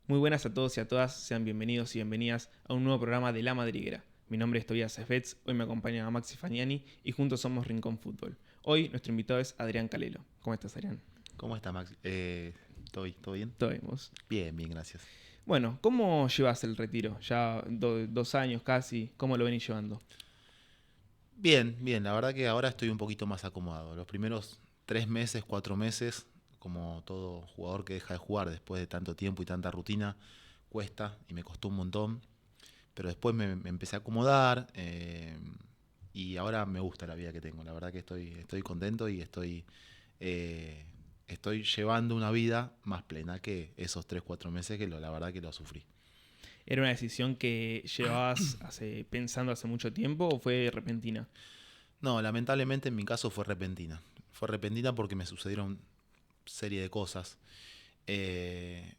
Muy buenas a todos y a todas, sean bienvenidos y bienvenidas a un nuevo programa de La Madriguera. Mi nombre es Tobias Cefets, hoy me acompaña Maxi Fagnani y juntos somos Rincón Fútbol. Hoy nuestro invitado es Adrián Calelo. ¿Cómo estás, Adrián? ¿Cómo está, Max? ¿Todo bien? Todo bien, vos. Bien, bien, gracias. Bueno, ¿cómo llevas el retiro? Ya 2 años casi, ¿cómo lo venís llevando? Bien, bien, la verdad que ahora estoy un poquito más acomodado. Los primeros 3 meses, 4 meses, como todo jugador que deja de jugar después de tanto tiempo y tanta rutina, cuesta y me costó un montón. Pero después me empecé a acomodar y ahora me gusta la vida que tengo. La verdad que estoy contento y estoy llevando una vida más plena que esos 3, 4 meses que la verdad que lo sufrí. ¿Era una decisión que llevabas pensando hace mucho tiempo o fue repentina? No, lamentablemente en mi caso fue repentina. Fue repentina porque me sucedieron serie de cosas. Eh,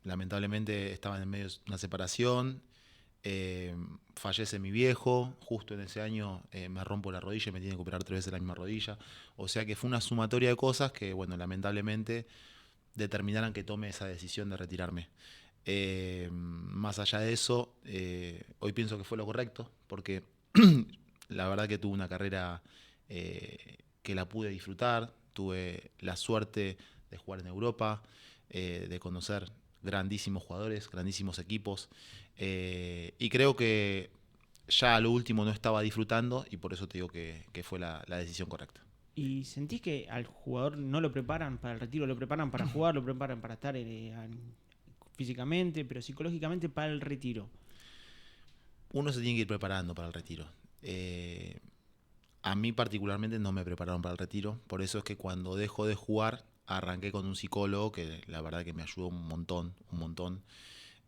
Lamentablemente estaba en medio de una separación. Fallece mi viejo. Justo en ese año me rompo la rodilla y me tienen que operar 3 veces la misma rodilla. O sea que fue una sumatoria de cosas que, bueno, lamentablemente determinaran que tome esa decisión de retirarme. Más allá de eso, hoy pienso que fue lo correcto porque la verdad que tuve una carrera que la pude disfrutar, tuve la suerte de jugar en Europa, de conocer grandísimos jugadores, grandísimos equipos, y creo que ya a lo último no estaba disfrutando y por eso te digo que fue la decisión correcta. ¿Y sentís que al jugador no lo preparan para el retiro, lo preparan para jugar, lo preparan para estar físicamente, pero psicológicamente para el retiro? Uno se tiene que ir preparando para el retiro. Eh, a mí particularmente no me prepararon para el retiro, por eso es que cuando dejo de jugar arranqué con un psicólogo que la verdad que me ayudó un montón, un montón.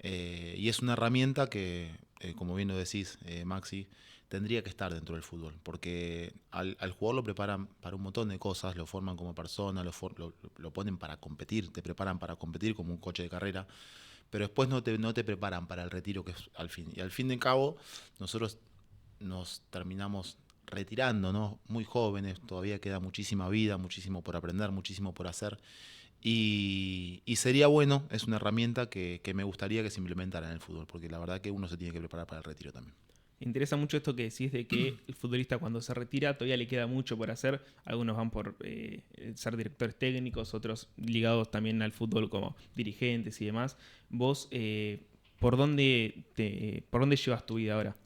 Y es una herramienta que, como bien lo decís, Maxi, tendría que estar dentro del fútbol, porque al jugador lo preparan para un montón de cosas, lo forman como persona, lo ponen para competir, te preparan para competir como un coche de carrera, pero después no te preparan para el retiro, que es al fin. Y al fin de cabo, nosotros nos terminamos retirando, ¿no? Muy jóvenes, todavía queda muchísima vida, muchísimo por aprender, muchísimo por hacer. Y sería bueno, es una herramienta que me gustaría que se implementara en el fútbol, porque la verdad que uno se tiene que preparar para el retiro también. Me interesa mucho esto que decís de que el futbolista cuando se retira todavía le queda mucho por hacer. Algunos van por ser directores técnicos, otros ligados también al fútbol como dirigentes y demás. Vos, ¿por dónde llevas tu vida ahora?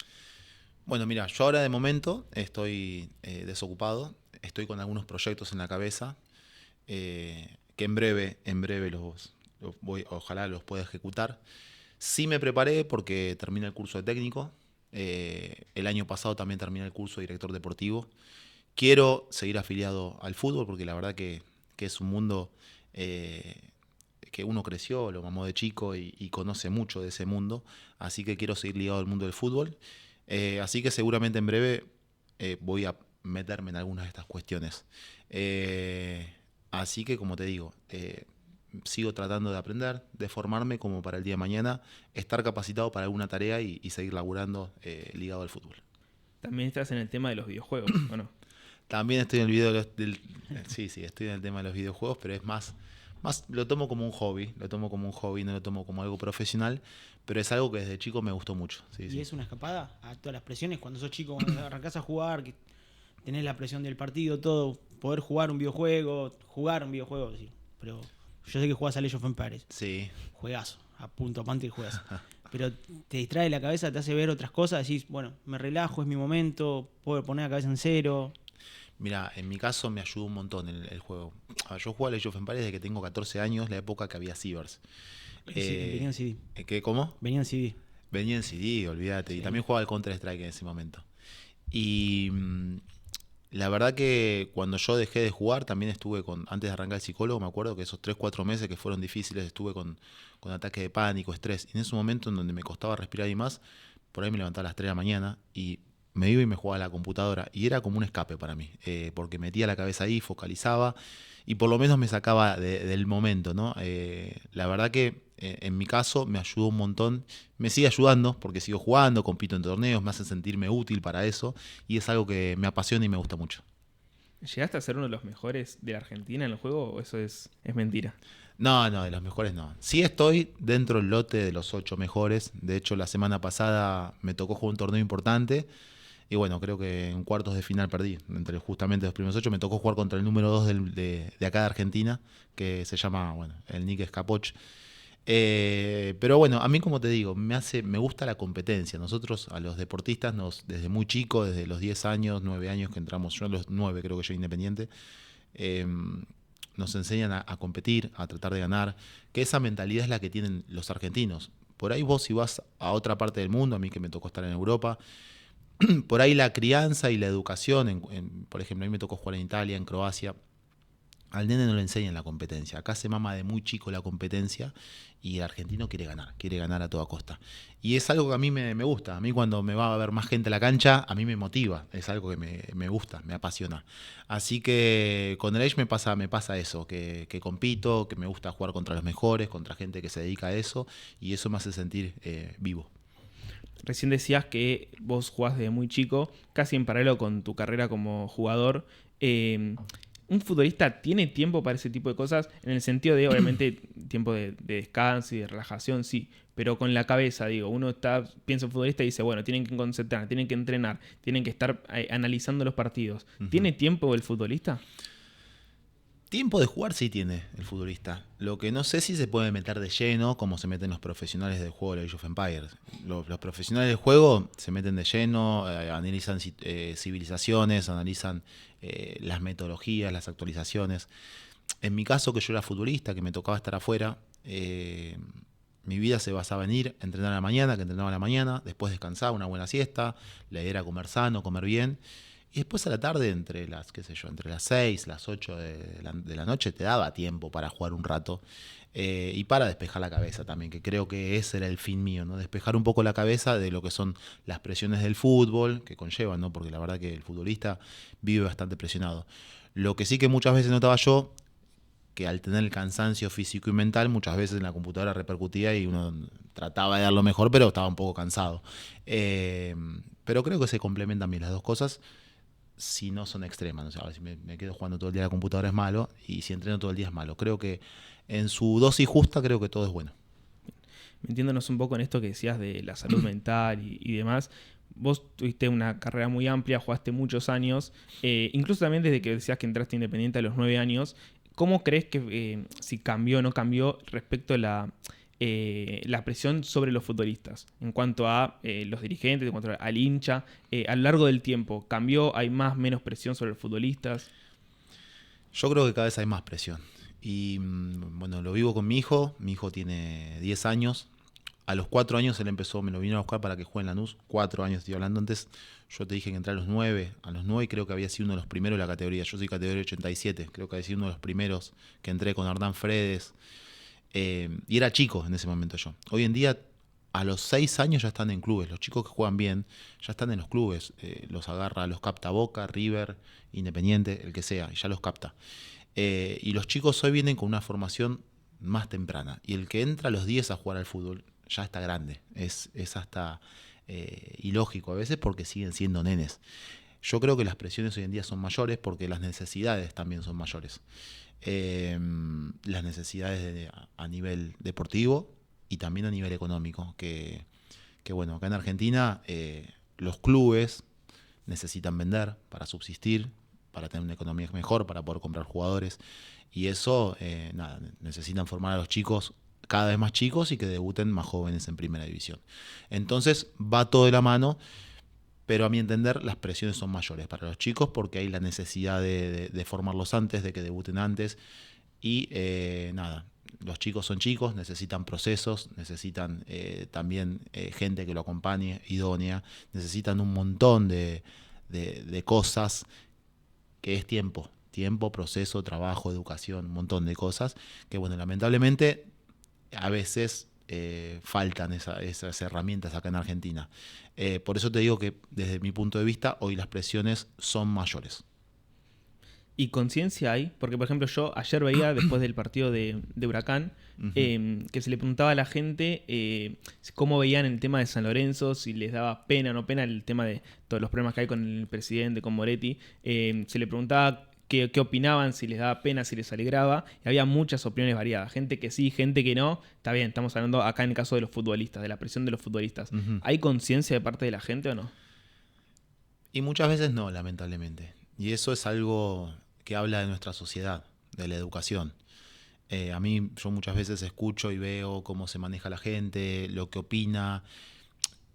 Bueno, mira, yo ahora de momento estoy desocupado, estoy con algunos proyectos en la cabeza, que en breve los voy, ojalá los pueda ejecutar. Sí me preparé porque terminé el curso de técnico. El año pasado también terminé el curso de director deportivo. Quiero seguir afiliado al fútbol porque la verdad que es un mundo eh, que uno creció, lo mamó de chico y conoce mucho de ese mundo. Así que quiero seguir ligado al mundo del fútbol. Así que seguramente en breve voy a meterme en algunas de estas cuestiones. Eh, Así que, como te digo, sigo tratando de aprender, de formarme como para el día de mañana, estar capacitado para alguna tarea y seguir laburando ligado al fútbol. También estás en el tema de los videojuegos, ¿o no? También estoy en el video sí, sí, estoy en el tema de los videojuegos, pero es más lo tomo como un hobby, no lo tomo como algo profesional, pero es algo que desde chico me gustó mucho. Sí, ¿Y sí. es una escapada a todas las presiones? Cuando sos chico, cuando arrancás a jugar, que tenés la presión del partido, todo, poder jugar un videojuego, sí. Pero yo sé que jugás a Age of Empires, Sí. juegazo, a punto aparte el juegazo. Pero te distrae la cabeza, te hace ver otras cosas, decís, bueno, me relajo, es mi momento, puedo poner la cabeza en cero. Mira, en mi caso me ayudó un montón el juego. Yo juego a Age of Empires desde que tengo 14 años, la época que había cibers. Venía en CD. ¿Cómo? Venía en CD. Venía en CD, olvídate. Y Sí. también jugaba al Counter-Strike en ese momento. Y la verdad que cuando yo dejé de jugar, también estuve antes de arrancar el psicólogo, me acuerdo que esos 3, 4 meses que fueron difíciles, estuve con ataques de pánico, estrés. Y en ese momento en donde me costaba respirar y más, por ahí me levantaba a las 3 de la mañana y me iba y me jugaba a la computadora. Y era como un escape para mí, porque metía la cabeza ahí, focalizaba y por lo menos me sacaba del momento, ¿no? La verdad que en mi caso me ayudó un montón, me sigue ayudando porque sigo jugando, compito en torneos, me hace sentirme útil para eso y es algo que me apasiona y me gusta mucho. ¿Llegaste a ser uno de los mejores de la Argentina en el juego o eso es mentira? No, de los mejores no. Sí estoy dentro del lote de los 8 mejores. De hecho, la semana pasada me tocó jugar un torneo importante. Y bueno, creo que en cuartos de final perdí. Entre justamente los primeros 8 me tocó jugar contra el número 2 de acá de Argentina, que se llama, bueno, el Nick Escapoch. Pero bueno, a mí como te digo, me gusta la competencia. Nosotros a los deportistas, desde muy chico, desde los 10 años, 9 años que entramos, yo a los 9 creo que yo independiente, eh, nos enseñan a competir, a tratar de ganar, que esa mentalidad es la que tienen los argentinos. Por ahí vos si vas a otra parte del mundo, a mí que me tocó estar en Europa, por ahí la crianza y la educación, por ejemplo, a mí me tocó jugar en Italia, en Croacia, al nene no le enseñan la competencia. Acá se mama de muy chico la competencia y el argentino quiere ganar a toda costa. Y es algo que a mí me gusta. A mí cuando me va a ver más gente a la cancha, a mí me motiva. Es algo que me gusta, me apasiona. Así que con el Age me pasa eso, que compito, que me gusta jugar contra los mejores, contra gente que se dedica a eso y eso me hace sentir vivo. Recién decías que vos jugás desde muy chico, casi en paralelo con tu carrera como jugador. ¿Un futbolista tiene tiempo para ese tipo de cosas? En el sentido de, obviamente, tiempo de descanso y de relajación, sí. Pero con la cabeza, digo, piensa en futbolista y dice, bueno, tienen que concentrar, tienen que entrenar, tienen que estar analizando los partidos. ¿Tiene tiempo el futbolista? Tiempo de jugar sí tiene el futbolista. Lo que no sé si se puede meter de lleno como se meten los profesionales del juego de Age of Empires. Los profesionales del juego se meten de lleno, analizan civilizaciones, analizan las metodologías, las actualizaciones. En mi caso, que yo era futbolista, que me tocaba estar afuera, mi vida se basaba en ir, entrenar a la mañana, que entrenaba a la mañana, después descansar, una buena siesta, la idea era comer sano, comer bien. Y después a la tarde, entre las 6, las 8 de la noche, te daba tiempo para jugar un rato y para despejar la cabeza también, que creo que ese era el fin mío, ¿no? Despejar un poco la cabeza de lo que son las presiones del fútbol, que conllevan, ¿no? Porque la verdad que el futbolista vive bastante presionado. Lo que sí que muchas veces notaba yo, que al tener el cansancio físico y mental, muchas veces en la computadora repercutía y uno trataba de dar lo mejor, pero estaba un poco cansado. Pero creo que se complementan bien las dos cosas si no son extremas. O sea, si me quedo jugando todo el día a la computadora es malo y si entreno todo el día es malo. Creo que en su dosis justa creo que todo es bueno. Metiéndonos un poco en esto que decías de la salud mental y demás, vos tuviste una carrera muy amplia, jugaste muchos años, incluso también desde que decías que entraste Independiente a los 9 años. ¿Cómo crees que si cambió o no cambió respecto a la presión sobre los futbolistas en cuanto a los dirigentes, en cuanto al hincha, a lo largo del tiempo? ¿Cambió? ¿Hay menos presión sobre los futbolistas? Yo creo que cada vez hay más presión. Y bueno, lo vivo con mi hijo. Mi hijo tiene 10 años. A los 4 años él me lo vino a buscar para que juegue en Lanús. 4 años estoy hablando antes. Yo te dije que entré a los 9. A los 9 creo que había sido uno de los primeros de la categoría. Yo soy categoría 87. Creo que había sido uno de los primeros que entré con Hernán Fredes. Y era chico en ese momento yo. Hoy en día, a los 6 años ya están en clubes. Los chicos que juegan bien ya están en los clubes. Los capta Boca, River, Independiente, el que sea. Y ya los capta. Y los chicos hoy vienen con una formación más temprana. Y el que entra a los 10 a jugar al fútbol ya está grande. Es hasta ilógico a veces porque siguen siendo nenes. Yo creo que las presiones hoy en día son mayores porque las necesidades también son mayores. Las necesidades a nivel deportivo y también a nivel económico. Que bueno, acá en Argentina los clubes necesitan vender para subsistir, para tener una economía mejor, para poder comprar jugadores. Y eso, necesitan formar a los chicos cada vez más chicos y que debuten más jóvenes en primera división. Entonces va todo de la mano, pero a mi entender las presiones son mayores para los chicos porque hay la necesidad de formarlos antes, de que debuten antes. Y los chicos son chicos, necesitan procesos, necesitan también gente que lo acompañe, idónea, necesitan un montón de cosas que es tiempo, proceso, trabajo, educación, un montón de cosas que, bueno, lamentablemente a veces faltan esas herramientas acá en Argentina. Por eso te digo que desde mi punto de vista hoy las presiones son mayores. ¿Y conciencia hay? Porque, por ejemplo, yo ayer veía, después del partido de Huracán, que se le preguntaba a la gente cómo veían el tema de San Lorenzo, si les daba pena o no pena el tema de todos los problemas que hay con el presidente, con Moretti. Se le preguntaba qué opinaban, si les daba pena, si les alegraba. Y había muchas opiniones variadas. Gente que sí, gente que no. Está bien, estamos hablando acá en el caso de los futbolistas, de la presión de los futbolistas. Ujú. ¿Hay conciencia de parte de la gente o no? Y muchas veces no, lamentablemente. Y eso es algo que habla de nuestra sociedad, de la educación. A mí, yo muchas veces escucho y veo cómo se maneja la gente, lo que opina.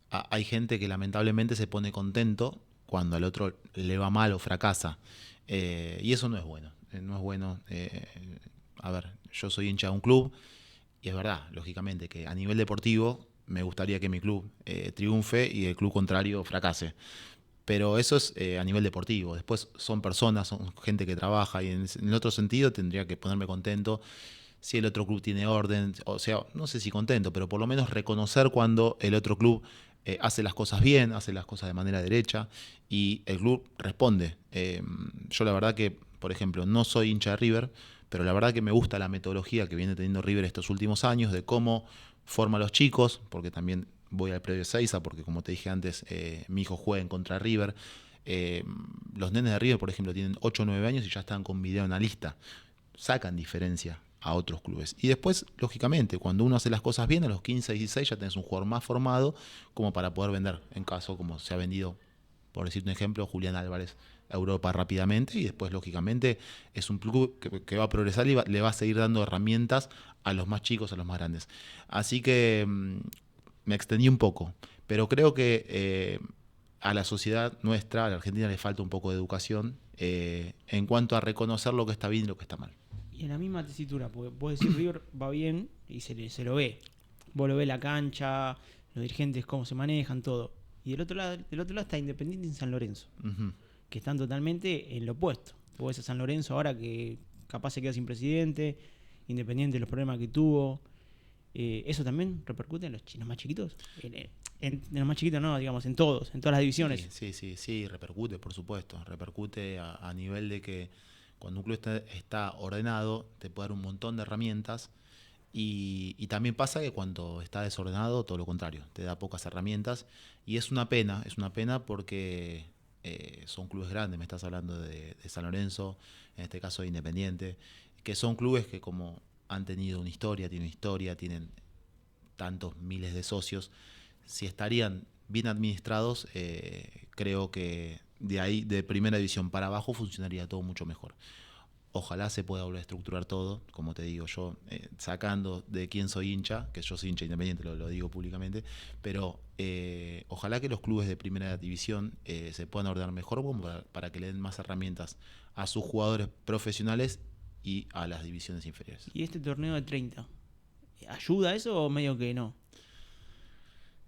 Hay gente que lamentablemente se pone contento cuando al otro le va mal o fracasa. Y eso no es bueno. No es bueno. A ver, yo soy hincha de un club y es verdad, lógicamente, que a nivel deportivo me gustaría que mi club triunfe y el club contrario fracase. Pero eso es a nivel deportivo. Después son personas, son gente que trabaja y en el otro sentido tendría que ponerme contento si el otro club tiene orden. O sea, no sé si contento, pero por lo menos reconocer cuando el otro club hace las cosas bien, hace las cosas de manera derecha y el club responde. Yo la verdad que, por ejemplo, no soy hincha de River, pero la verdad que me gusta la metodología que viene teniendo River estos últimos años de cómo forma a los chicos, porque también voy al predio de Seiza, porque como te dije antes, mi hijo juega en contra River. Los nenes de River, por ejemplo, tienen 8 o 9 años y ya están con video analista. Sacan diferencia a otros clubes. Y después, lógicamente, cuando uno hace las cosas bien, a los 15, 16 ya tenés un jugador más formado como para poder vender, en caso como se ha vendido, por decirte un ejemplo, Julián Álvarez a Europa rápidamente y después, lógicamente, es un club que va a progresar y le va a seguir dando herramientas a los más chicos, a los más grandes. Así que me extendí un poco, pero creo que a la sociedad nuestra, a la Argentina, le falta un poco de educación en cuanto a reconocer lo que está bien y lo que está mal. Y en la misma tesitura, porque vos decís River va bien y se lo ve. Vos lo ves la cancha, los dirigentes, cómo se manejan, todo. Y del otro lado está Independiente y San Lorenzo, Ujú. que están totalmente en lo opuesto. Vos ves a San Lorenzo ahora que capaz se queda sin presidente, Independiente los problemas que tuvo. ¿Eso también repercute en los más chiquitos? En los más chiquitos no, digamos, en todas las divisiones. Sí, repercute, por supuesto. Repercute a nivel de que cuando un club está ordenado, te puede dar un montón de herramientas. Y también pasa que cuando está desordenado, todo lo contrario, te da pocas herramientas. Y es una pena porque son clubes grandes. Me estás hablando de San Lorenzo, en este caso de Independiente, que son clubes que como han tenido tienen historia, tienen tantos miles de socios. Si estarían bien administrados, creo que de ahí, de primera división para abajo, funcionaría todo mucho mejor. Ojalá se pueda volver a estructurar todo, como te digo yo, sacando de quién soy hincha, que yo soy hincha Independiente, lo digo públicamente, pero ojalá que los clubes de primera división se puedan ordenar mejor para que le den más herramientas a sus jugadores profesionales y a las divisiones inferiores. ¿Y este torneo de 30? ¿Ayuda a eso o medio que no?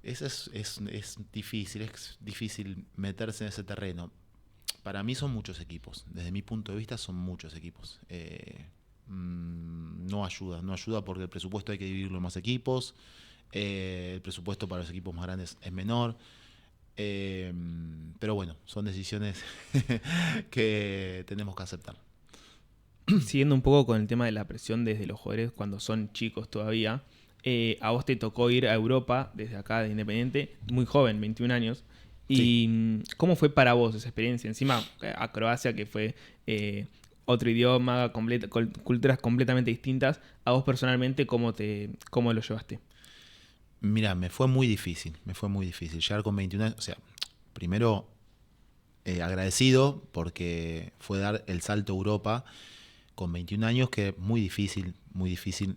Eso es difícil meterse en ese terreno. Para mí son muchos equipos, desde mi punto de vista son muchos equipos. No ayuda porque el presupuesto hay que dividirlo en más equipos, el presupuesto para los equipos más grandes es menor, pero bueno, son decisiones que tenemos que aceptar. Siguiendo un poco con el tema de la presión desde los jugadores cuando son chicos todavía, a vos te tocó ir a Europa desde acá de Independiente, muy joven, 21 años. ¿Y Sí. cómo fue para vos esa experiencia? Encima a Croacia, que fue otro idioma, culturas completamente distintas. A vos personalmente, ¿cómo lo llevaste? Mira, me fue muy difícil. Llegar con 21 años, o sea, primero agradecido porque fue dar el salto a Europa con 21 años, que es muy difícil, muy difícil.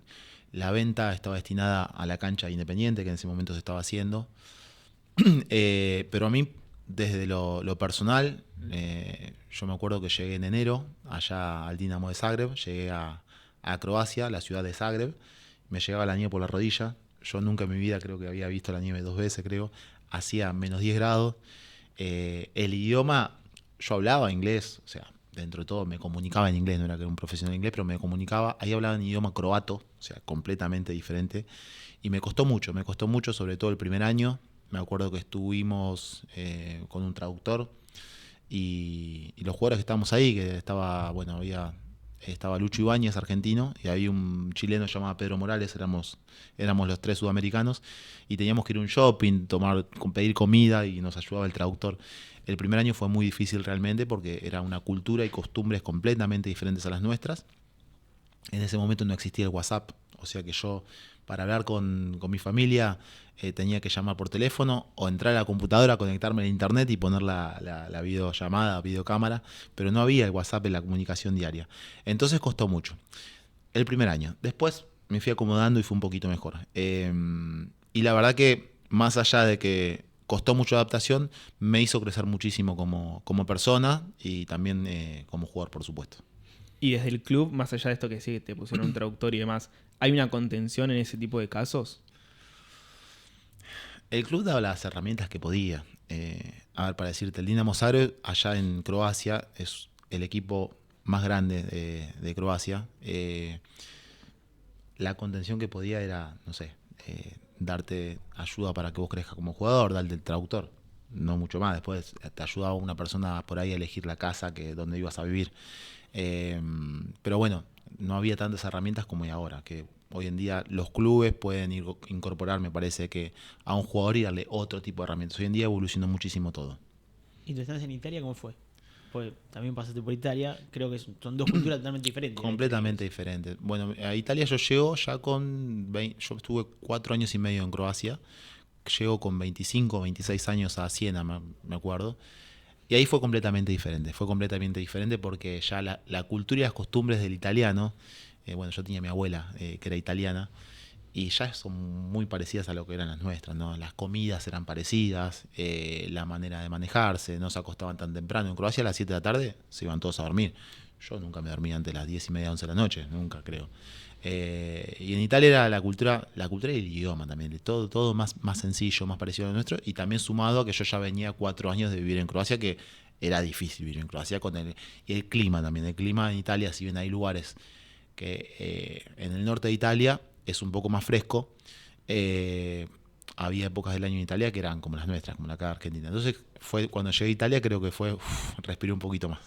La venta estaba destinada a la cancha Independiente, que en ese momento se estaba haciendo. Pero a mí, desde lo personal, yo me acuerdo que llegué en enero allá al Dinamo de Zagreb, llegué a Croacia, la ciudad de Zagreb, me llegaba la nieve por la rodilla. Yo nunca en mi vida creo que había visto la nieve 2 veces, creo. Hacía menos 10 grados. El idioma, yo hablaba inglés, o sea, dentro de todo me comunicaba en inglés, no era que era un profesional de inglés, pero me comunicaba. Ahí hablaba en idioma croato, o sea, completamente diferente. Y me costó mucho, sobre todo el primer año. Me acuerdo que estuvimos con un traductor y los jugadores que estábamos ahí, que estaba, bueno, había estaba Lucho Ibáñez, argentino, y había un chileno llamado Pedro Morales, éramos los 3 sudamericanos, y teníamos que ir a un shopping, pedir comida, y nos ayudaba el traductor. El primer año fue muy difícil realmente porque era una cultura y costumbres completamente diferentes a las nuestras. En ese momento no existía el WhatsApp, o sea que yo, para hablar con mi familia, tenía que llamar por teléfono o entrar a la computadora, conectarme a internet y poner la videollamada, videocámara, pero no había el WhatsApp en la comunicación diaria. Entonces costó mucho. El primer año. Después me fui acomodando y fue un poquito mejor. Y la verdad que, más allá de que costó mucho adaptación, me hizo crecer muchísimo como persona y también como jugador, por supuesto. Y desde el club, más allá de esto que sí, que te pusieron un traductor y demás, ¿hay una contención en ese tipo de casos? El club daba las herramientas que podía. A ver, para decirte, el Dinamo Zagreb, allá en Croacia, es el equipo más grande de Croacia. La contención que podía era, no sé, darte ayuda para que vos crezcas como jugador, darte el traductor. No mucho más. Después te ayudaba una persona por ahí a elegir la casa donde ibas a vivir. Pero bueno, no había tantas herramientas como hay ahora, que hoy en día los clubes pueden incorporar, me parece, que a un jugador y darle otro tipo de herramientas. Hoy en día evolucionó muchísimo todo. ¿Y tu estancia en Italia cómo fue? Pues también pasaste por Italia, creo que son dos culturas totalmente diferentes. Completamente diferentes. Bueno, a Italia yo llego ya yo estuve 4 años y medio en Croacia, llego con 25, 26 años a Siena, me acuerdo. Y ahí fue completamente diferente porque ya la cultura y las costumbres del italiano, bueno, yo tenía a mi abuela que era italiana, y ya son muy parecidas a lo que eran las nuestras, ¿no? Las comidas eran parecidas, la manera de manejarse, no se acostaban tan temprano. En Croacia a las 7 de la tarde se iban todos a dormir. Yo nunca me dormía antes de las 10 y media, 11 de la noche, nunca creo. Y en Italia era la cultura y el idioma también, todo más sencillo, más parecido a lo nuestro, y también sumado a que yo ya venía 4 años de vivir en Croacia, que era difícil vivir en Croacia, y el clima también. El clima en Italia, si bien hay lugares que en el norte de Italia es un poco más fresco, había épocas del año en Italia que eran como las nuestras, como la acá de Argentina. Entonces cuando llegué a Italia creo que respiré un poquito más.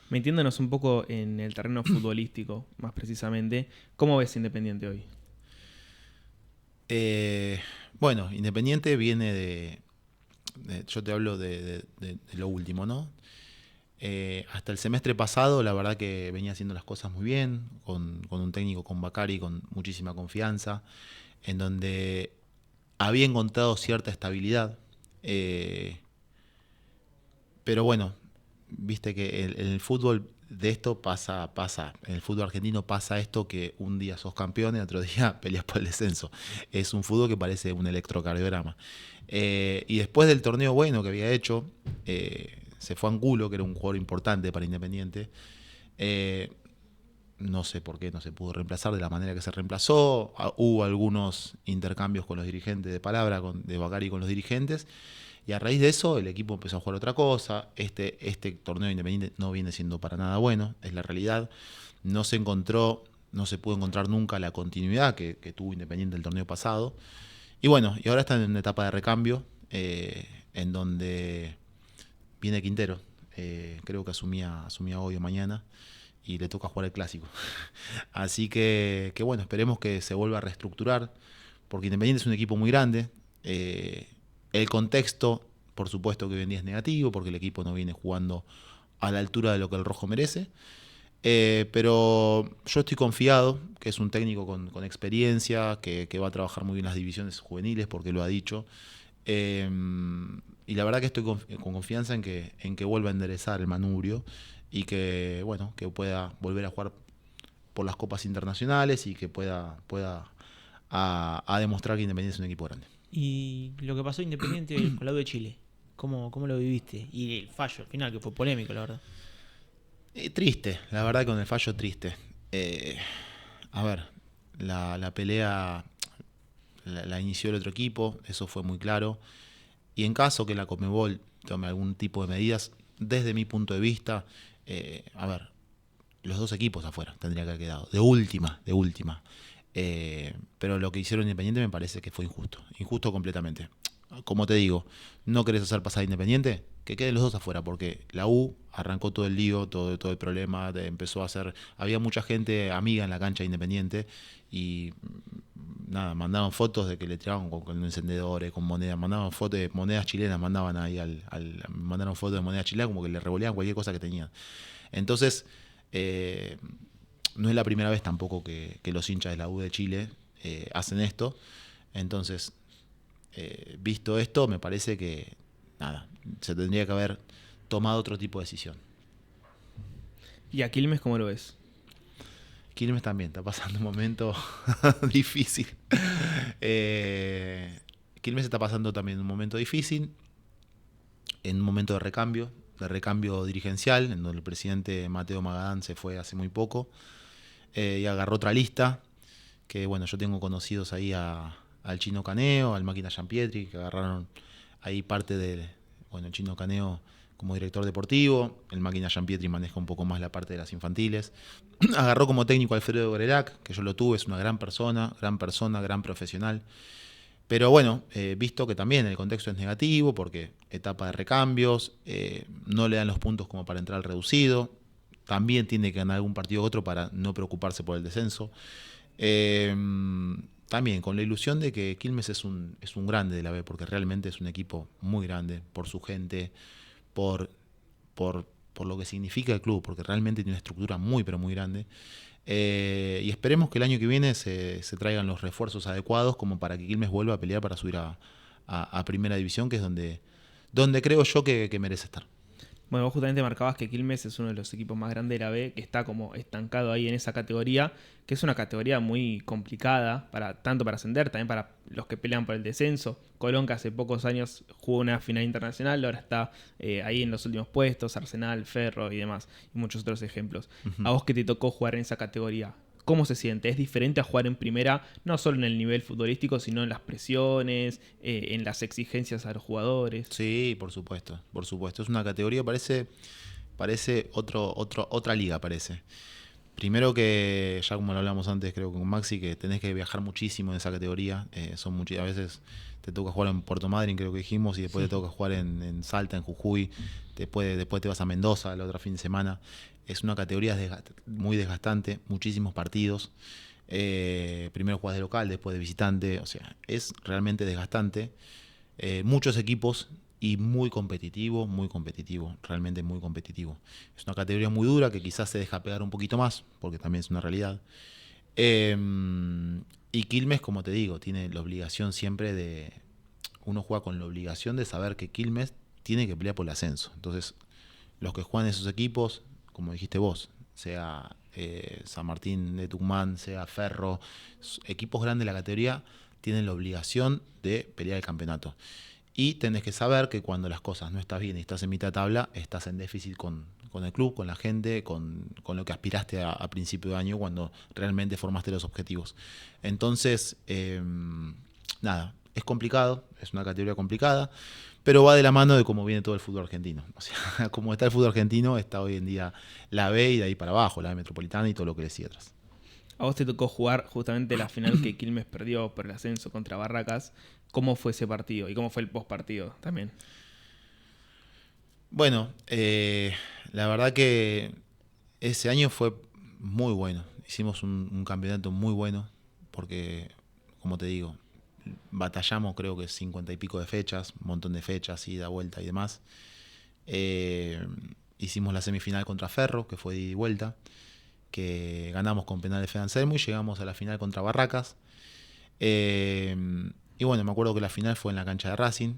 Metiéndonos un poco en el terreno futbolístico, más precisamente, ¿cómo ves Independiente hoy? Bueno, Independiente viene yo te hablo de lo último, ¿no? Hasta el semestre pasado, la verdad que venía haciendo las cosas muy bien, con un técnico, con Bacari, con muchísima confianza, en donde había encontrado cierta estabilidad. Pero bueno, viste que en el fútbol de esto pasa, en el fútbol argentino pasa esto, que un día sos campeón y otro día peleas por el descenso. Es un fútbol que parece un electrocardiograma. Y después del torneo bueno que había hecho, se fue a Angulo, que era un jugador importante para Independiente. No sé por qué no se pudo reemplazar de la manera que se reemplazó. Hubo algunos intercambios con los dirigentes de palabra, de Bacari con los dirigentes. Y a raíz de eso el equipo empezó a jugar otra cosa. Este torneo Independiente no viene siendo para nada bueno, es la realidad. No se pudo encontrar nunca la continuidad que tuvo Independiente el torneo pasado. Y bueno, y ahora están en una etapa de recambio, en donde viene Quintero. Creo que asumía hoy o mañana, y le toca jugar el clásico. Así que bueno, esperemos que se vuelva a reestructurar, porque Independiente es un equipo muy grande. El contexto, por supuesto que hoy en día es negativo, porque el equipo no viene jugando a la altura de lo que el rojo merece. Pero yo estoy confiado que es un técnico con experiencia, que va a trabajar muy bien las divisiones juveniles, porque lo ha dicho. Y la verdad que estoy con confianza en que vuelva a enderezar el manubrio, y que bueno, que pueda volver a jugar por las copas internacionales, y que pueda a demostrar que Independiente es un equipo grande. Y lo que pasó Independiente con la U de Chile, ¿cómo lo viviste? Y el fallo al final, que fue polémico, la verdad. Triste, la verdad, con el fallo triste. A ver, la pelea la inició el otro equipo, eso fue muy claro. Y en caso que la Conmebol tome algún tipo de medidas, desde mi punto de vista, a ver, los dos equipos afuera tendría que haber quedado. De última. Pero lo que hicieron Independiente me parece que fue injusto completamente. como te digo, no querés hacer pasar a Independiente, que queden los dos afuera, porque la U arrancó todo el lío, todo el problema, empezó a hacer, había mucha gente amiga en la cancha de Independiente y nada, mandaban fotos de que le tiraban con encendedores, con monedas, mandaban fotos de monedas chilenas, mandaban ahí mandaron fotos de monedas chilenas como que le revoleaban cualquier cosa que tenían. Entonces, no es la primera vez tampoco que los hinchas de la U de Chile hacen esto. Entonces, visto esto, me parece que nada, se tendría que haber tomado otro tipo de decisión. ¿Y a Quilmes cómo lo ves? Quilmes también está pasando un momento difícil. Quilmes está pasando también un momento difícil, en un momento de recambio dirigencial, en donde el presidente Mateo Magadán se fue hace muy poco y agarró otra lista, que bueno, yo tengo conocidos ahí al Chino Caneo, al Máquina Giampietri, que agarraron ahí parte del, bueno, el Chino Caneo como director deportivo, el Máquina Giampietri maneja un poco más la parte de las infantiles. Agarró como técnico a Alfredo Gorelac, que yo lo tuve, es una gran persona, gran profesional. Pero bueno, visto que también el contexto es negativo, porque etapa de recambios, no le dan los puntos como para entrar al reducido, también tiene que ganar algún partido u otro para no preocuparse por el descenso. También con la ilusión de que Quilmes es un grande de la B, porque realmente es un equipo muy grande, por su gente, por lo que significa el club, porque realmente tiene una estructura muy, pero muy grande. Y esperemos que el año que viene se traigan los refuerzos adecuados como para que Quilmes vuelva a pelear para subir a Primera División, que es donde creo yo que merece estar. Bueno, vos justamente marcabas que Quilmes es uno de los equipos más grandes de la B, que está como estancado ahí en esa categoría, que es una categoría muy complicada, tanto para ascender, también para los que pelean por el descenso. Colón, que hace pocos años jugó una final internacional, ahora está ahí en los últimos puestos, Arsenal, Ferro y demás, y muchos otros ejemplos. Uh-huh. A vos que te tocó jugar en esa categoría, ¿cómo se siente? ¿Es diferente a jugar en primera, no solo en el nivel futbolístico, sino en las presiones, en las exigencias a los jugadores? Sí, por supuesto. Es una categoría, parece otra liga, parece. Primero que, ya como lo hablamos antes, creo que con Maxi, que tenés que viajar muchísimo en esa categoría. A veces te toca jugar en Puerto Madryn, creo que dijimos, y después te toca jugar en Salta, en Jujuy. Después te vas a Mendoza el otro fin de semana. Es una categoría muy desgastante, muchísimos partidos. Primero jugás de local, después de visitante. O sea, es realmente desgastante. Muchos equipos y muy competitivo, realmente muy competitivo. Es una categoría muy dura que quizás se deja pegar un poquito más, porque también es una realidad. Y Quilmes, como te digo, tiene la obligación siempre uno juega con la obligación de saber que Quilmes tiene que pelear por el ascenso. Entonces, los que juegan esos equipos, como dijiste vos, sea San Martín de Tucumán, sea Ferro, equipos grandes de la categoría, tienen la obligación de pelear el campeonato. Y tenés que saber que cuando las cosas no estás bien y estás en mitad de tabla, estás en déficit con el club, con la gente, con lo que aspiraste a principio de año cuando realmente formaste los objetivos. Entonces, nada, es complicado, es una categoría complicada, pero va de la mano de cómo viene todo el fútbol argentino. O sea, como está el fútbol argentino, está hoy en día la B y de ahí para abajo, la B Metropolitana y todo lo que le sigue atrás. A vos te tocó jugar justamente la final que Quilmes perdió por el ascenso contra Barracas. ¿Cómo fue ese partido? ¿Y cómo fue el postpartido también? Bueno, la verdad que ese año fue muy bueno. Hicimos un campeonato muy bueno porque, como te digo, batallamos creo que 50 y pico de fechas, un montón de fechas, ida, vuelta y demás. Hicimos la semifinal contra Ferro, que fue de ida y vuelta, que ganamos con penales de Fede Anselmo y llegamos a la final contra Barracas. Y bueno, me acuerdo que la final fue en la cancha de Racing.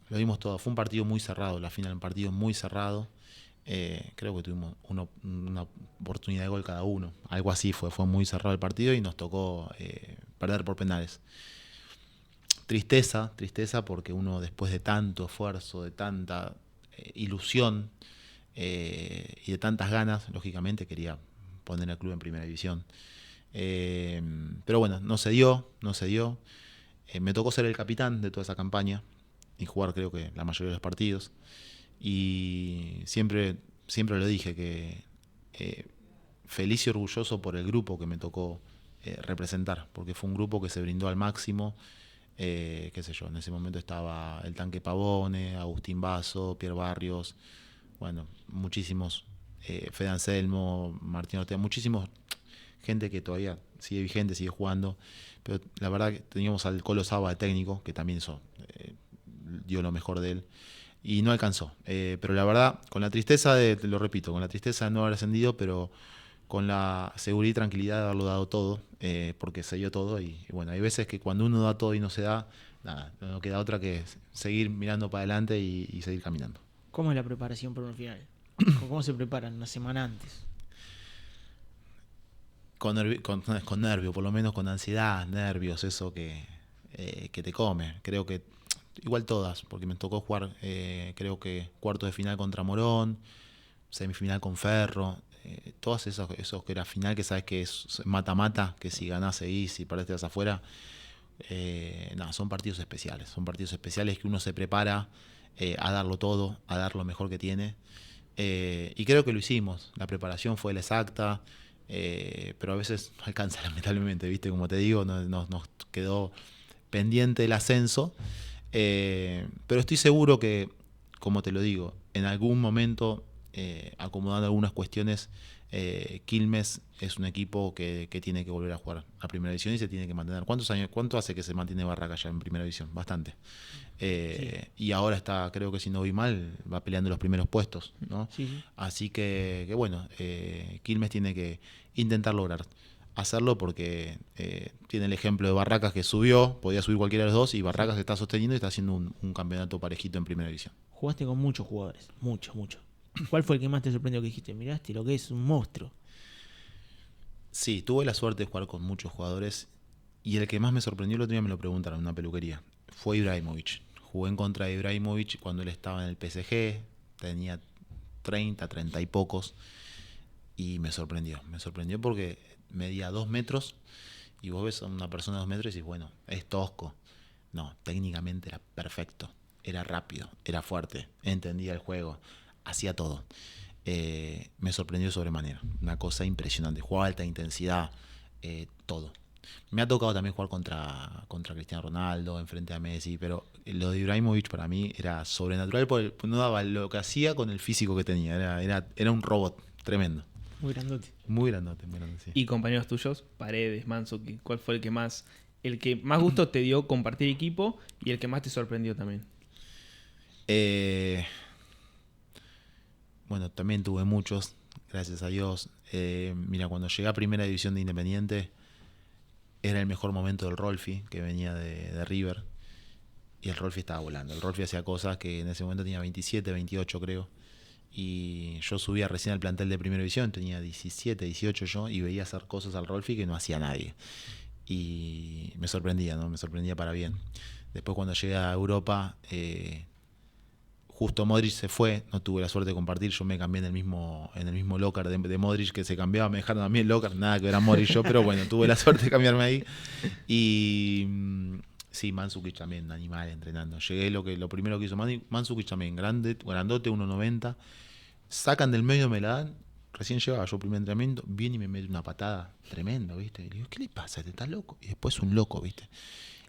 Lo vimos todo, fue un partido muy cerrado, la final, un partido muy cerrado. Creo que tuvimos una oportunidad de gol cada uno, algo así fue muy cerrado el partido y nos tocó perder por penales. Tristeza porque uno después de tanto esfuerzo, de tanta ilusión y de tantas ganas, lógicamente quería poner al club en primera división. Pero bueno, no se dio. Me tocó ser el capitán de toda esa campaña y jugar creo que la mayoría de los partidos. Y siempre lo dije que feliz y orgulloso por el grupo que me tocó representar, porque fue un grupo que se brindó al máximo, qué sé yo, en ese momento estaba el Tanque Pavone, Agustín Basso, Pierre Barrios, bueno, muchísimos, Fede Anselmo, Martín Ortega, muchísimos, gente que todavía sigue vigente, sigue jugando, pero la verdad que teníamos al Colo Saba de técnico, que también dio lo mejor de él, y no alcanzó. Pero la verdad, con la tristeza te lo repito, con la tristeza de no haber ascendido, pero con la seguridad y tranquilidad de haberlo dado todo, porque se dio todo, y bueno, hay veces que cuando uno da todo y no se da, nada, no queda otra que seguir mirando para adelante y seguir caminando. ¿Cómo es la preparación para una final? ¿Cómo se preparan una semana antes? Con nervio, por lo menos con ansiedad, nervios, eso que te come. Creo que igual todas, porque me tocó jugar, creo que cuartos de final contra Morón, semifinal con Ferro, todas esos que era final, que sabes que es mata-mata, que si ganás seguís, si perdés te vas afuera. Son partidos especiales que uno se prepara a darlo todo, a dar lo mejor que tiene. Y creo que lo hicimos, la preparación fue la exacta. Pero a veces no alcanza, lamentablemente, ¿viste? Como te digo, nos quedó pendiente el ascenso, pero estoy seguro que, como te lo digo, en algún momento, acomodando algunas cuestiones, Quilmes es un equipo que tiene que volver a jugar a primera división y se tiene que mantener. ¿Cuánto hace que se mantiene Barraca ya en primera división? Bastante. Sí. Y ahora está, creo que si no vi mal, va peleando los primeros puestos, ¿no? Sí. Así que bueno, Quilmes tiene que intentar lograr hacerlo, porque tiene el ejemplo de Barracas, que subió, podía subir cualquiera de los dos, y Barracas se está sosteniendo y está haciendo un campeonato parejito en primera división. Jugaste con muchos jugadores, muchos. ¿Cuál fue el que más te sorprendió, que dijiste, miraste lo que es un monstruo? Sí, tuve la suerte de jugar con muchos jugadores, y el que más me sorprendió, el otro día me lo preguntaron en una peluquería, fue Ibrahimovic. Jugué en contra de Ibrahimovic cuando él estaba en el PSG, tenía 30 y pocos, y me sorprendió porque medía 2 metros, y vos ves a una persona de 2 metros y dices, bueno, es tosco. No, técnicamente era perfecto, era rápido, era fuerte, entendía el juego, hacía todo. Me sorprendió sobremanera, una cosa impresionante, jugaba a alta intensidad, todo. Me ha tocado también jugar contra Cristiano Ronaldo, enfrente a Messi, pero lo de Ibrahimovic para mí era sobrenatural, porque no daba lo que hacía con el físico que tenía, era un robot tremendo. Muy grandote. Muy grandote, sí. ¿Y compañeros tuyos? Paredes, Mandzukic, ¿cuál fue el que más gusto te dio compartir equipo y el que más te sorprendió también? Bueno, también tuve muchos, gracias a Dios. Mira, cuando llegué a primera división de Independiente, era el mejor momento del Rolfi, que venía de River, y el Rolfi estaba volando. El Rolfi hacía cosas que en ese momento tenía 27, 28 creo, y yo subía recién al plantel de primera división, tenía 17, 18 yo, y veía hacer cosas al Rolfi que no hacía nadie. Y me sorprendía, ¿no? Me sorprendía para bien. Después, cuando llegué a Europa, justo Modric se fue, no tuve la suerte de compartir, yo me cambié en el mismo locker de Modric, que se cambiaba, me dejaron a mí el locker, nada que ver a Modric yo, pero bueno, tuve la suerte de cambiarme ahí. Y sí, Mandzukic también, animal, entrenando. Llegué, lo primero que hizo Mandzukic también, grandote, 1.90, sacan del medio, me la dan, recién llegaba yo primer entrenamiento, viene y me mete una patada tremenda, ¿viste? Y le digo, ¿qué le pasa? ¿Te estás loco? Y después un loco, ¿viste?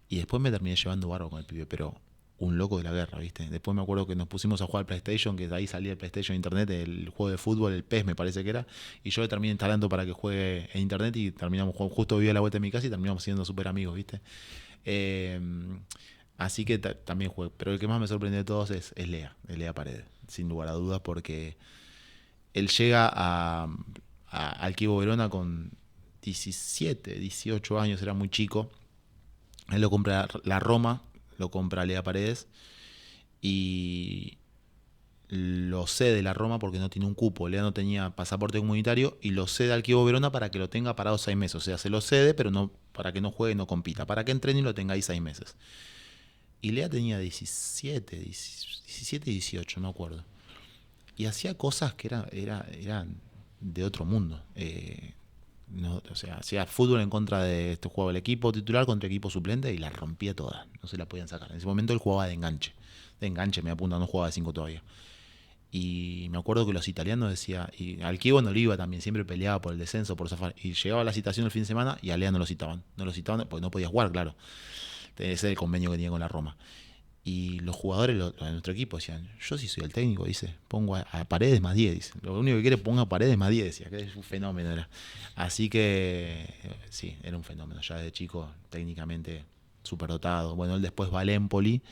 Y después me terminé llevando barro con el pibe, pero un loco de la guerra, ¿viste? Después me acuerdo que nos pusimos a jugar al PlayStation, que de ahí salía el PlayStation Internet, el juego de fútbol, el PES me parece que era, y yo le terminé instalando para que juegue en Internet, y terminamos jugando, justo vivía a la vuelta de mi casa y terminamos siendo súper amigos, ¿viste? Así que también jugué, pero el que más me sorprendió de todos es Lea Paredes, sin lugar a dudas, porque él llega al Chievo Verona con 17, 18 años, era muy chico. Él lo compra la Roma, lo compra Lea Paredes y lo cede la Roma porque no tiene un cupo. Lea no tenía pasaporte comunitario y lo cede al Chievo Verona para que lo tenga parado 6 meses. O sea, se lo cede, pero no para que no juegue y no compita, para que entrene y lo tenga ahí 6 meses. Y Lea tenía 17, 18, no me acuerdo. Y hacía cosas que eran de otro mundo. No, o sea, hacía fútbol en contra de este, jugaba el equipo titular contra el equipo suplente y las rompía todas, no se la podían sacar. En ese momento él jugaba de enganche, me apunta, no jugaba de 5 todavía. Y me acuerdo que los italianos decían, y al Chievo no le iba también, siempre peleaba por el descenso, por zafar, y llegaba la citación el fin de semana y a Lea no lo citaban porque no podía jugar, claro. ese es el convenio que tiene con la Roma. Y los jugadores de nuestro equipo decían, yo sí soy el técnico, dice, pongo a Paredes más 10, dice. Lo único que quiere es ponga a Paredes más 10, decía, que es un fenómeno era. Así que sí, era un fenómeno, ya desde chico técnicamente superdotado. Bueno, él después va al Empoli,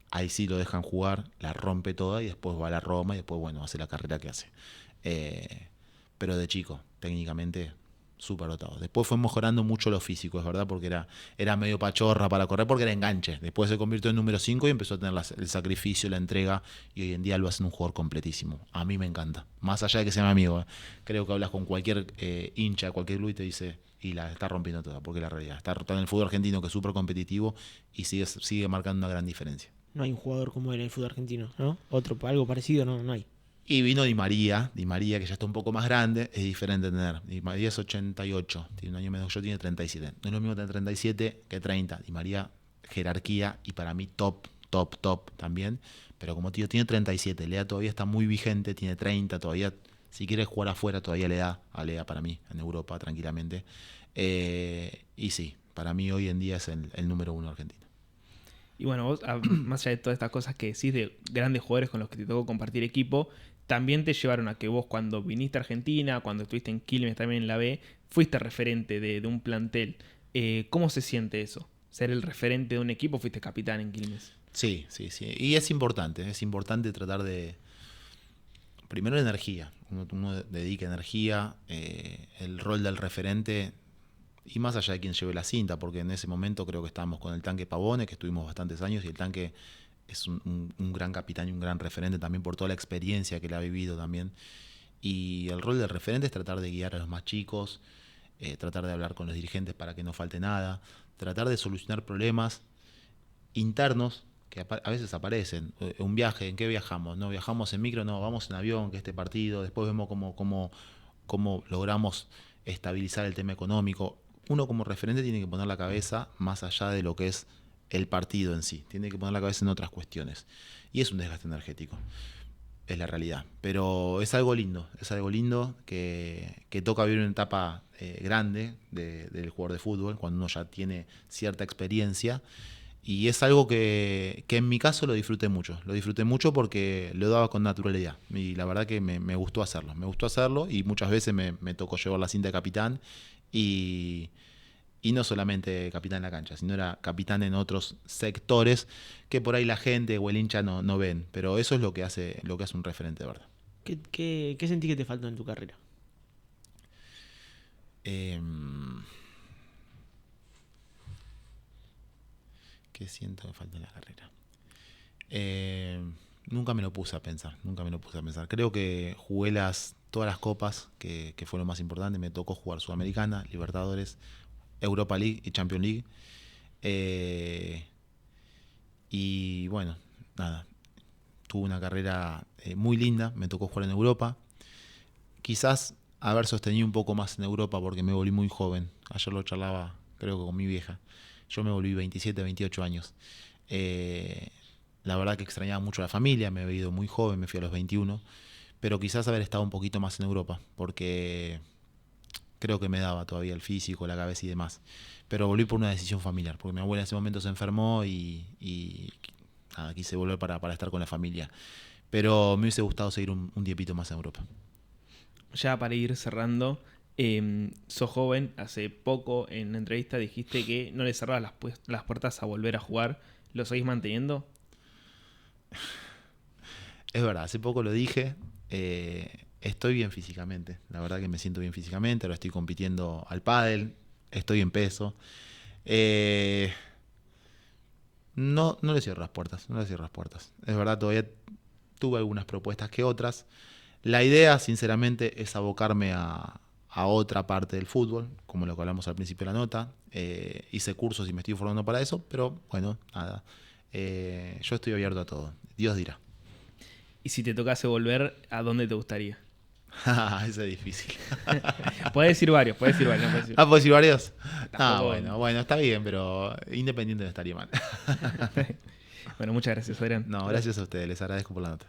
ahí sí lo dejan jugar, la rompe toda y después va a la Roma y después, bueno, hace la carrera que hace. Pero de chico, técnicamente súper dotado. Después fue mejorando mucho lo físico, es verdad, porque era medio pachorra para correr, porque era enganche. Después se convirtió en número 5 y empezó a tener el sacrificio, la entrega, y hoy en día lo hace un jugador completísimo. A mí me encanta. Más allá de que sea mi amigo, creo que hablas con cualquier hincha de cualquier club y te dice, y la está rompiendo toda, porque la realidad. Está en el fútbol argentino, que es súper competitivo, y sigue marcando una gran diferencia. No hay un jugador como él en el fútbol argentino, ¿no? Algo parecido no hay. Y vino Di María, que ya está un poco más grande, es diferente tener. Di María es 88, tiene un año menos que yo, tiene 37. No es lo mismo tener 37 que 30. Di María, jerarquía, y para mí top también. Pero como tío, tiene 37, Lea todavía está muy vigente, tiene 30, todavía, si quiere jugar afuera, todavía le da a Lea para mí, en Europa, tranquilamente. Y sí, para mí hoy en día es el número 1 argentino. Y bueno, vos, más allá de todas estas cosas que decís de grandes jugadores con los que te tocó compartir equipo, también te llevaron a que vos cuando viniste a Argentina, cuando estuviste en Quilmes también en la B, fuiste referente de un plantel. ¿Cómo se siente eso? Ser el referente de un equipo, fuiste capitán en Quilmes. Sí. Y es importante tratar de... Primero energía, uno dedica energía, el rol del referente, y más allá de quien lleve la cinta, porque en ese momento creo que estábamos con el Tanque Pavone, que estuvimos bastantes años, y el Tanque es un gran capitán y un gran referente también por toda la experiencia que le ha vivido también. Y el rol del referente es tratar de guiar a los más chicos, tratar de hablar con los dirigentes para que no falte nada, tratar de solucionar problemas internos que a veces aparecen. Un viaje, ¿en qué viajamos? No, viajamos en micro, no, vamos en avión, que este partido, después vemos cómo logramos estabilizar el tema económico. Uno como referente tiene que poner la cabeza más allá de lo que es el partido en sí, tiene que poner la cabeza en otras cuestiones, y es un desgaste energético, es la realidad, pero es algo lindo que toca vivir una etapa grande del jugador de fútbol, cuando uno ya tiene cierta experiencia, y es algo que en mi caso lo disfruté mucho porque lo daba con naturalidad, y la verdad que me gustó hacerlo, y muchas veces me tocó llevar la cinta de capitán, y no solamente capitán en la cancha, sino era capitán en otros sectores que por ahí la gente o el hincha no ven. Pero eso es lo que hace un referente de verdad. ¿Qué sentís que te faltó en tu carrera? ¿Qué siento que me falta en la carrera? Nunca me lo puse a pensar. Creo que jugué todas las copas, que fue lo más importante. Me tocó jugar Sudamericana, Libertadores, Europa League y Champions League. Y bueno, nada. Tuve una carrera muy linda. Me tocó jugar en Europa. Quizás haber sostenido un poco más en Europa porque me volví muy joven. Ayer lo charlaba, creo que con mi vieja. Yo me volví 27, 28 años. La verdad que extrañaba mucho a la familia. Me había ido muy joven, me fui a los 21. Pero quizás haber estado un poquito más en Europa porque creo que me daba todavía el físico, la cabeza y demás. Pero volví por una decisión familiar, porque mi abuela en ese momento se enfermó y nada, quise volver para estar con la familia. Pero me hubiese gustado seguir un tiempito más en Europa. Ya para ir cerrando, sos joven, hace poco en una entrevista dijiste que no le cerrabas las puertas a volver a jugar. ¿Lo seguís manteniendo? Es verdad, hace poco lo dije. Estoy bien físicamente, la verdad que me siento bien físicamente. Ahora estoy compitiendo al pádel, estoy en peso. No le cierro las puertas. Es verdad, todavía tuve algunas propuestas que otras. La idea, sinceramente, es abocarme a otra parte del fútbol, como lo que hablamos al principio de la nota. Hice cursos y me estoy formando para eso, pero bueno, nada. Yo estoy abierto a todo. Dios dirá. Y si te tocase volver, ¿a dónde te gustaría? Eso es difícil. Puedes decir varios. ¿Puedes decir varios? Bueno, está bien, pero Independiente no estaría mal. Bueno, muchas gracias, Adrián. No, gracias a ustedes, les agradezco por la nota.